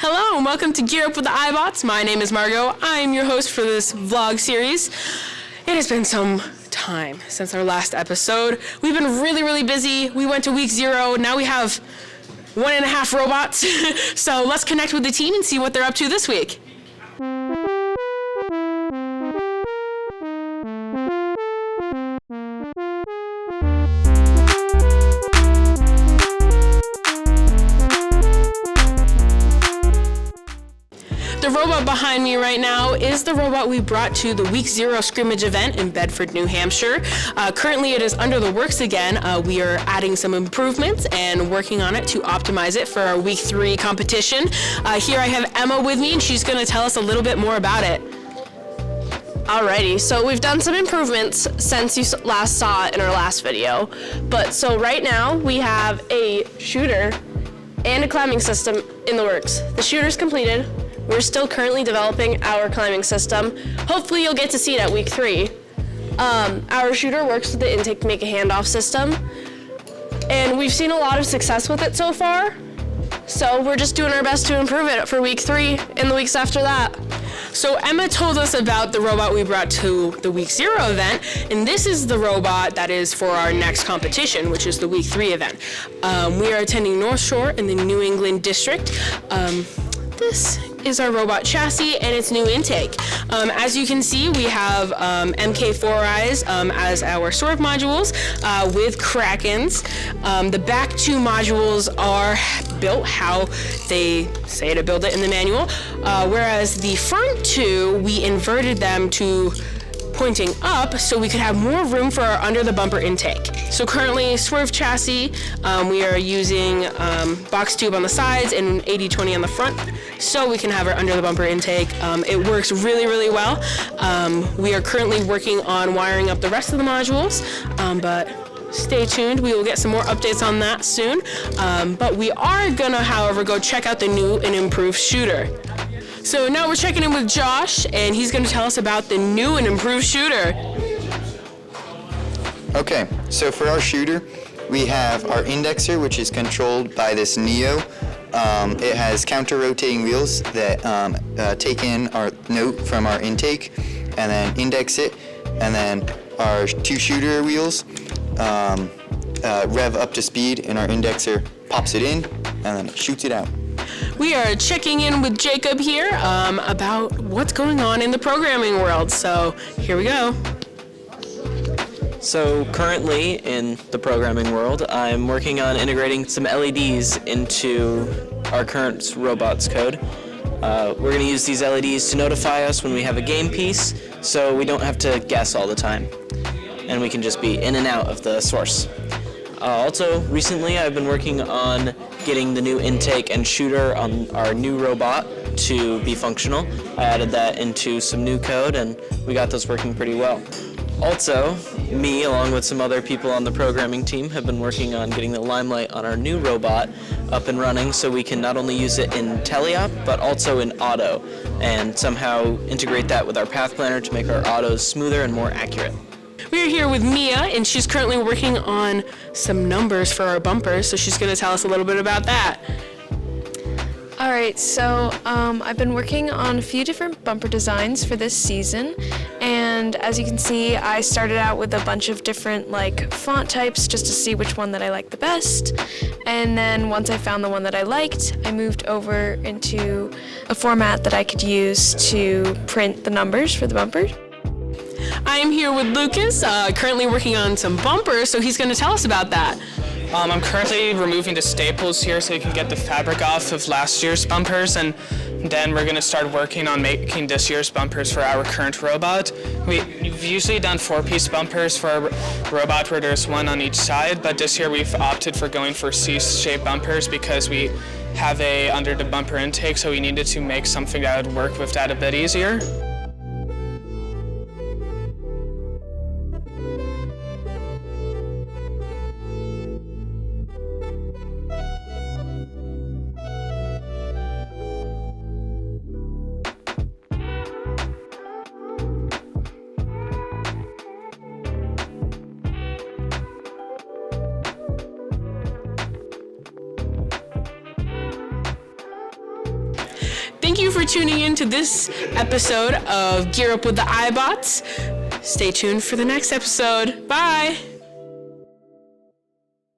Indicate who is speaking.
Speaker 1: Hello and welcome to Gear Up with the IBOTS. My name is Margot. I'm your host for this vlog series. It has been some time since our last episode. We've been really busy. We went to week 0. Now we have 1.5 robots. So let's connect with the team and see what they're up to this week. The robot behind me right now is the robot we brought to the Week 0 scrimmage event in Bedford, New Hampshire. Currently it is under the works again. We are adding some improvements and working on it to optimize it for our Week 3 competition. Here I have Emma with me and she's going to tell us a little bit more about it.
Speaker 2: Alrighty, so we've done some improvements since you last saw it in our last video. So right now we have a shooter and a climbing system in the works. The shooter's completed. We're still currently developing our climbing system. Hopefully you'll get to see it at week 3. Our shooter works with the intake to make a handoff system. And we've seen a lot of success with it so far. So we're just doing our best to improve it for week 3 and the weeks after that.
Speaker 1: So Emma told us about the robot we brought to the Week 0 event, and this is the robot that is for our next competition, which is the Week 3 event. We are attending North Shore in the New England district. This is our robot chassis and its new intake. As you can see, we have MK4Is as our swerve modules with krakens. The back 2 modules are built how they say to build it in the manual, whereas the front 2, we inverted them to pointing up so we could have more room for our under the bumper intake. So currently swerve chassis, we are using box tube on the sides and 80/20 on the front so we can have our under the bumper intake. It works really well. We are currently working on wiring up the rest of the modules, but stay tuned. We will get some more updates on that soon. But we are gonna, however, go check out the new and improved shooter. So now we're checking in with Josh, and he's going to tell us about the new and improved shooter.
Speaker 3: Okay, so for our shooter, we have our indexer, which is controlled by this Neo. It has counter-rotating wheels that take in our note from our intake and then index it, and then our 2 shooter wheels rev up to speed, and our indexer pops it in and then it shoots it out.
Speaker 1: We are checking in with Jacob here about what's going on in the programming world. So here we go.
Speaker 4: So currently in the programming world, I'm working on integrating some LEDs into our current robots code. We're going to use these LEDs to notify us when we have a game piece, so we don't have to guess all the time, and we can just be in and out of the source. Also, recently I've been working on getting the new intake and shooter on our new robot to be functional. I added that into some new code and we got those working pretty well. Also, me along with some other people on the programming team have been working on getting the limelight on our new robot up and running so we can not only use it in teleop but also in auto and somehow integrate that with our path planner to make our autos smoother and more accurate.
Speaker 1: We're here with Mia, and she's currently working on some numbers for our bumpers, so she's going to tell us a little bit about that.
Speaker 5: Alright, so I've been working on a few different bumper designs for this season, and as you can see, I started out with a bunch of different font types just to see which one that I liked the best, and then once I found the one that I liked, I moved over into a format that I could use to print the numbers for the bumpers.
Speaker 1: I am here with Lucas, currently working on some bumpers, so he's going to tell us about that.
Speaker 6: I'm currently removing the staples here so you can get the fabric off of last year's bumpers, and then we're going to start working on making this year's bumpers for our current robot. We've usually done 4-piece bumpers for our robot where there's 1 on each side, but this year we've opted for going for C-shaped bumpers because we have a under the bumper intake, so we needed to make something that would work with that a bit easier.
Speaker 1: thank you for tuning in to this episode of Gear Up with the IBOTS. Stay tuned for the next episode. Bye!